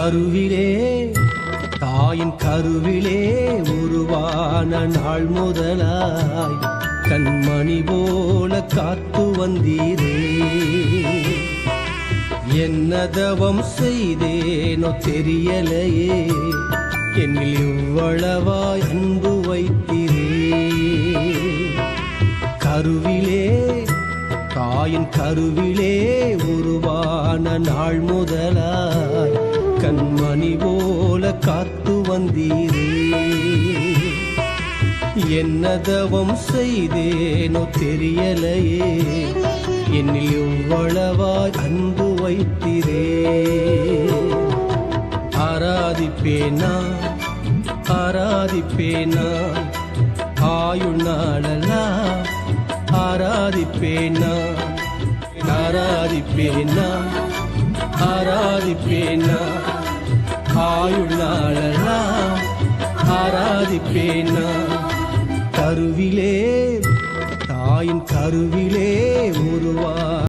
கருவிலே தாயின் கருவிலே உருவான நாள் முதலாய் கண்மணி போல காத்து வந்தீரே. என்ன தவம் செய்தேனோ தெரியலையே, என்னில் இவ்வளவாய் அன்பு வைத்தீரே. கருவிலே தாயின் கருவிலே உருவான நாள் முதலாய் கண்மணி போல காத்து வந்தீரே. என்ன தவம் செய்தேனோ தெரியலையே, என்னில் எவ்வளவாய் அன்பு வைத்தீரே. ஆராதிப்பேனா ஆராதிப்பேனா ஆயுள் நாளெல்லாம் ஆராதிப்பேனா ஆராதிப்பேனா ஆராதிப்பேனா ஆயுள் நாளெல்லாம் ஆராதிப்பேனா. கருவிலே தாயின் கருவிலே உருவா